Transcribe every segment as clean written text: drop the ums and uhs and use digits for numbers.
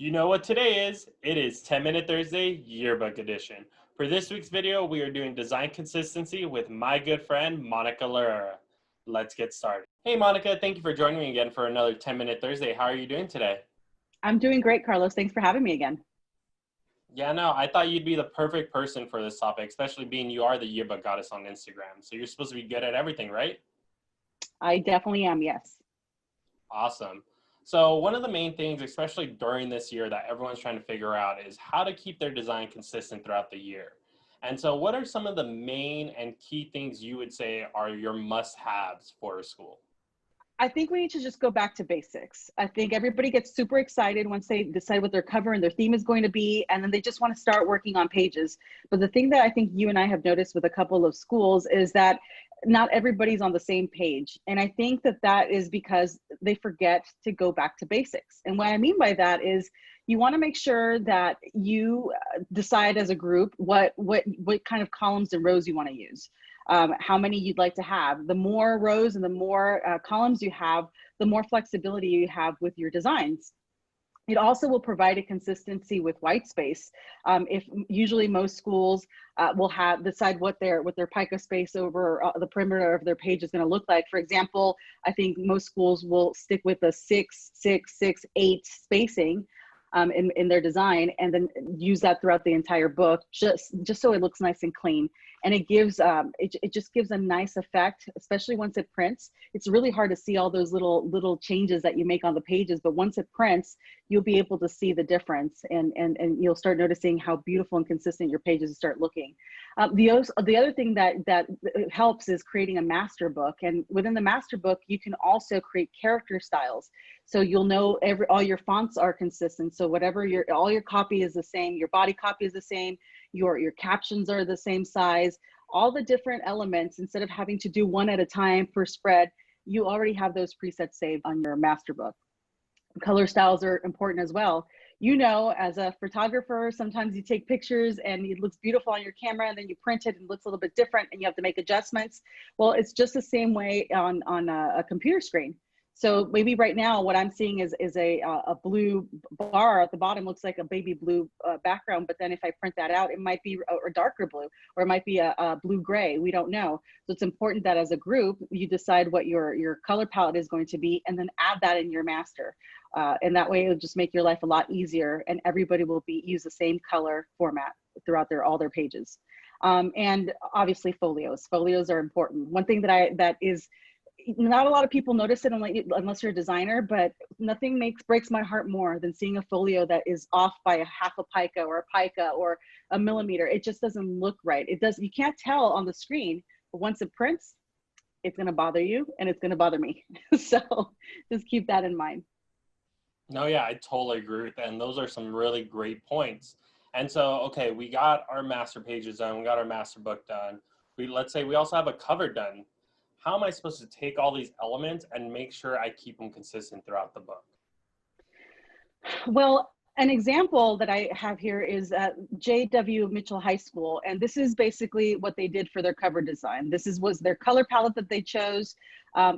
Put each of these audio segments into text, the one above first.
You know what today is? It is 10-Minute Thursday Yearbook Edition. For this week's video, we are doing design consistency with my good friend, Monica Loera. Let's get started. Hey, Monica, thank you for joining me again for another 10-Minute Thursday. How are you doing today? I'm doing great, Carlos. Thanks for having me again. Yeah, no, I thought you'd be the perfect person for this topic, especially being you are the yearbook goddess on Instagram. So you're supposed to be good at everything, right? I definitely am, yes. Awesome. So one of the main things, especially during this year, that everyone's trying to figure out is how to keep their design consistent throughout the year. And so what are some of the main and key things you would say are your must-haves for a school? I think we need to just go back to basics. I think everybody gets super excited once they decide what their cover and their theme is going to be, and then they just want to start working on pages. But the thing that I think you and I have noticed with a couple of schools is that not everybody's on the same page. And I think that that is because they forget to go back to basics. And what I mean by that is you want to make sure that you decide as a group what kind of columns and rows you want to use. How many you'd like to have. The more rows and the more columns you have, the more flexibility you have with your designs. It also will provide a consistency with white space. If usually most schools will decide what their pica space over the perimeter of their page is going to look like. For example, I think most schools will stick with a 6, 6, 6, 8 spacing in their design, and then use that throughout the entire book, just so it looks nice and clean. And it gives it just gives a nice effect, especially once it prints. It's really hard to see all those little changes that you make on the pages, but once it prints, you'll be able to see the difference, and you'll start noticing how beautiful and consistent your pages start looking. The other thing that helps is creating a master book, and within the master book, you can also create character styles. So you'll know all your fonts are consistent. So whatever all your copy is the same, your body copy is the same, your captions are the same size, all the different elements, instead of having to do one at a time per spread, you already have those presets saved on your master book. Color styles are important as well. You know, as a photographer, sometimes you take pictures and it looks beautiful on your camera, and then you print it and it looks a little bit different and you have to make adjustments. Well, it's just the same way on a computer screen. So maybe right now what I'm seeing is a blue bar at the bottom, looks like a baby blue background, but then if I print that out, it might be a darker blue, or it might be a blue gray. We don't know. So it's important that as a group, you decide what your color palette is going to be, and then add that in your master. And that way it'll just make your life a lot easier, and everybody will use the same color format throughout all their pages. And obviously folios. Folios are important. One thing that is not a lot of people notice it unless you're a designer, but nothing breaks my heart more than seeing a folio that is off by a half a pica or a pica or a millimeter. It just doesn't look right. You can't tell on the screen, but once it prints, it's going to bother you, and it's going to bother me. So just keep that in mind. No, yeah, I totally agree with that. And those are some really great points. And so, okay, we got our master pages done. We got our master book done. Let's say we also have a cover done. How am I supposed to take all these elements and make sure I keep them consistent throughout the book? Well, an example that I have here is at J.W. Mitchell High School, and this is basically what they did for their cover design. Was their color palette that they chose.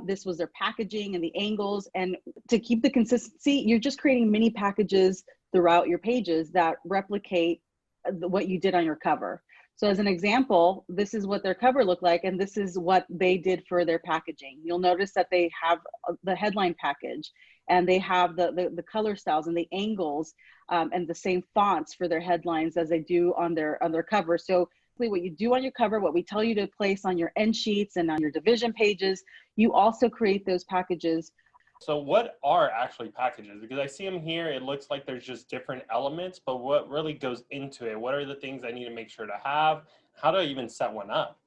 This was their packaging and the angles, and to keep the consistency, you're just creating mini packages throughout your pages that replicate what you did on your cover. So as an example, this is what their cover looked like, and this is what they did for their packaging. You'll notice that they have the headline package, and they have the color styles and the angles, and the same fonts for their headlines as they do on their cover. So what you do on your cover, what we tell you to place on your end sheets and on your division pages, you also create those packages. So what are actually packages? Because I see them here, it looks like there's just different elements, but what really goes into it? What are the things I need to make sure to have? How do I even set one up?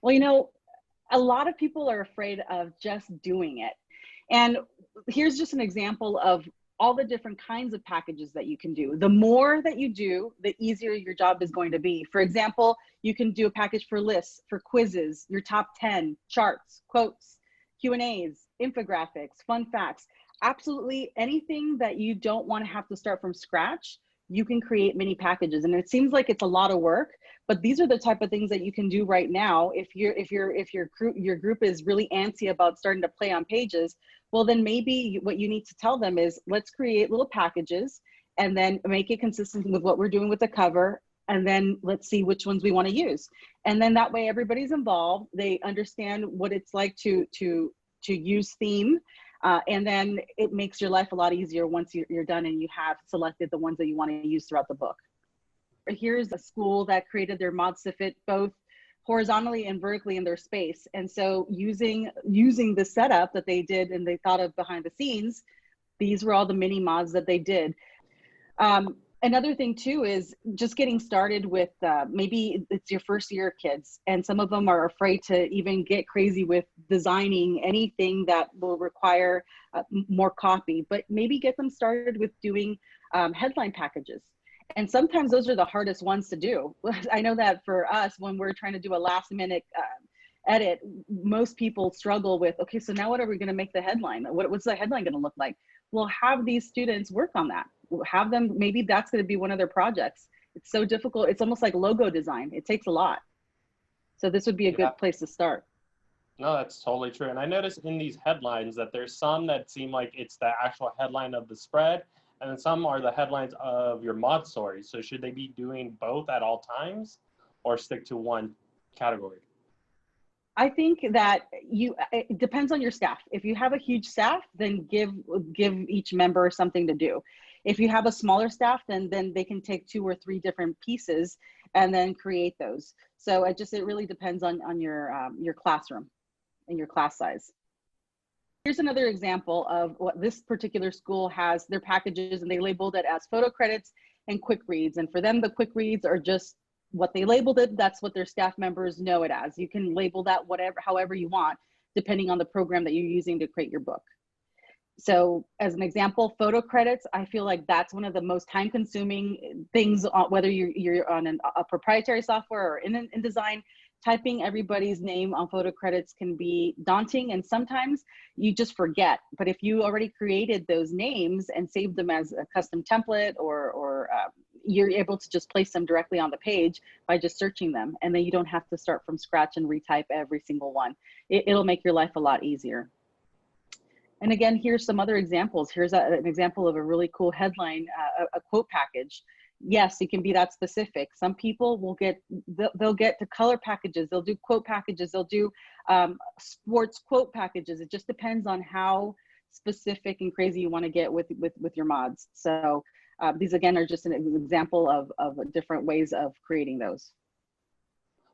Well, you know, a lot of people are afraid of just doing it. And here's just an example of all the different kinds of packages that you can do. The more that you do, the easier your job is going to be. For example, you can do a package for lists, for quizzes, your top 10, charts, quotes, Q&As, infographics, fun facts, absolutely anything that you don't want to have to start from scratch, you can create mini packages. And it seems like it's a lot of work, But these are the type of things that you can do right now. If your group is really antsy about starting to play on pages, well, then maybe what you need to tell them is, let's create little packages and then make it consistent with what we're doing with the cover. And then let's see which ones we want to use. And then that way everybody's involved. They understand what it's like to use theme. And then it makes your life a lot easier once you're done and you have selected the ones that you want to use throughout the book. Here's a school that created their mods to fit both horizontally and vertically in their space. And so using the setup that they did and they thought of behind the scenes, these were all the mini mods that they did. Another thing too is just getting started with maybe it's your first year kids, and some of them are afraid to even get crazy with designing anything that will require more copy, but maybe get them started with doing headline packages. And sometimes those are the hardest ones to do. I know that for us, when we're trying to do a last minute edit, most people struggle with, okay, so now what are we going to make the headline? What's the headline going to look like? We'll have these students work on that. We'll have them, maybe that's going to be one of their projects. It's so difficult. It's almost like logo design. It takes a lot. So this would be a good place to start. No, that's totally true. And I noticed in these headlines that there's some that seem like it's the actual headline of the spread, and then some are the headlines of your mod story. So should they be doing both at all times or stick to one category? I think that it depends on your staff. If you have a huge staff, then give each member something to do. If you have a smaller staff, then they can take 2 or 3 different pieces and then create those. So it really depends on your classroom and your class size. Here's another example of what this particular school has, their packages, and they labeled it as photo credits and quick reads. And for them, the quick reads are just what they labeled it. That's what their staff members know it as. You can label that however you want, depending on the program that you're using to create your book. So as an example, photo credits, I feel like that's one of the most time consuming things, whether you're on a proprietary software or in design. Typing everybody's name on photo credits can be daunting, and sometimes you just forget. But if you already created those names and saved them as a custom template, or you're able to just place them directly on the page by just searching them, and then you don't have to start from scratch and retype every single one. It'll make your life a lot easier. And again, here's some other examples. Here's an example of a really cool headline, a quote package. Yes, it can be that specific. Some people will they'll get to color packages, they'll do quote packages, they'll do sports quote packages. It just depends on how specific and crazy you want to get with your mods. So these again are just an example of different ways of creating those.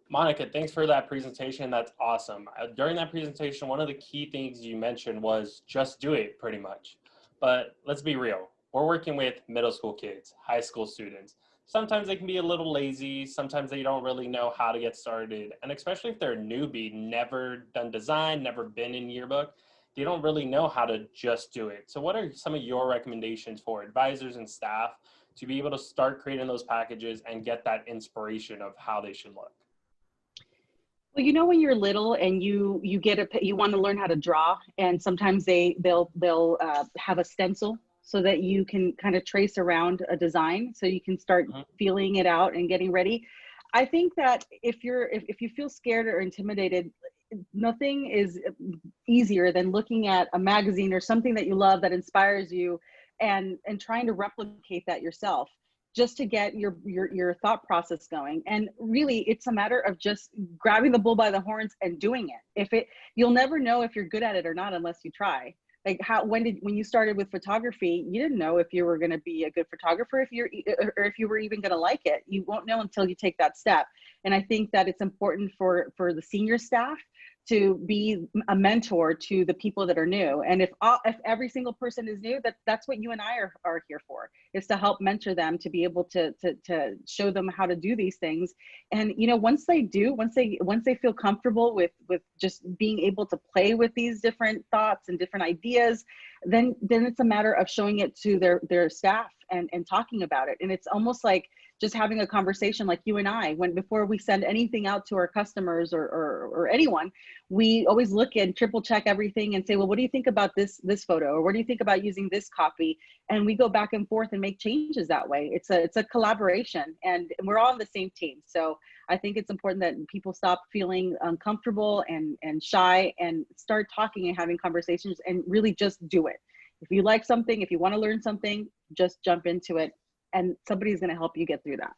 Monica, thanks for that presentation. That's awesome. During that presentation, one of the key things you mentioned was just do it, pretty much. But let's be real. We're working with middle school kids, high school students. Sometimes they can be a little lazy. Sometimes they don't really know how to get started. And especially if they're a newbie, never done design, never been in Yearbook, they don't really know how to just do it. So what are some of your recommendations for advisors and staff to be able to start creating those packages and get that inspiration of how they should look? Well, you know, when you're little and you want to learn how to draw, and sometimes they'll have a stencil so that you can kind of trace around a design, so you can start feeling it out and getting ready. I think that if you feel scared or intimidated, nothing is easier than looking at a magazine or something that you love that inspires you, and trying to replicate that yourself, just to get your thought process going. And really, it's a matter of just grabbing the bull by the horns and doing it. You'll never know if you're good at it or not unless you try. Like when you started with photography, you didn't know if you were going to be a good photographer, or if you were even going to like it. You won't know until you take that step. And I think that it's important for the senior staff to be a mentor to the people that are new. And if every single person is new, that's what you and I are here for, is to help mentor them, to be able to show them how to do these things. And you know, once they feel comfortable with just being able to play with these different thoughts and different ideas, then it's a matter of showing it to their staff and talking about it. And it's almost like just having a conversation like you and I, when before we send anything out to our customers or anyone, we always look and triple check everything and say, well, what do you think about this photo? Or what do you think about using this copy? And we go back and forth and make changes that way. It's a collaboration, and we're all on the same team. So I think it's important that people stop feeling uncomfortable and shy and start talking and having conversations and really just do it. If you like something, if you want to learn something, just jump into it, and somebody's going to help you get through that.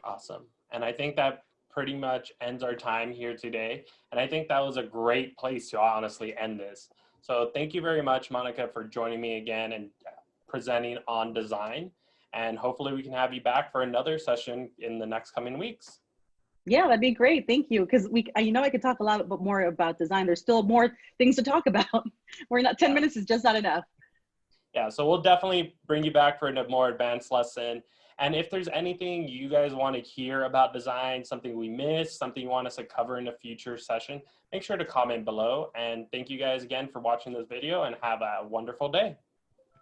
Awesome. And I think that pretty much ends our time here today. And I think that was a great place to honestly end this. So thank you very much, Monica, for joining me again and presenting on design. And hopefully we can have you back for another session in the next coming weeks. Yeah, that'd be great. Thank you. Because I could talk a lot more about design. There's still more things to talk about. We're not 10 minutes is just not enough. Yeah, so we'll definitely bring you back for a more advanced lesson. And if there's anything you guys want to hear about design, something we missed, something you want us to cover in a future session, make sure to comment below. And thank you guys again for watching this video, and have a wonderful day.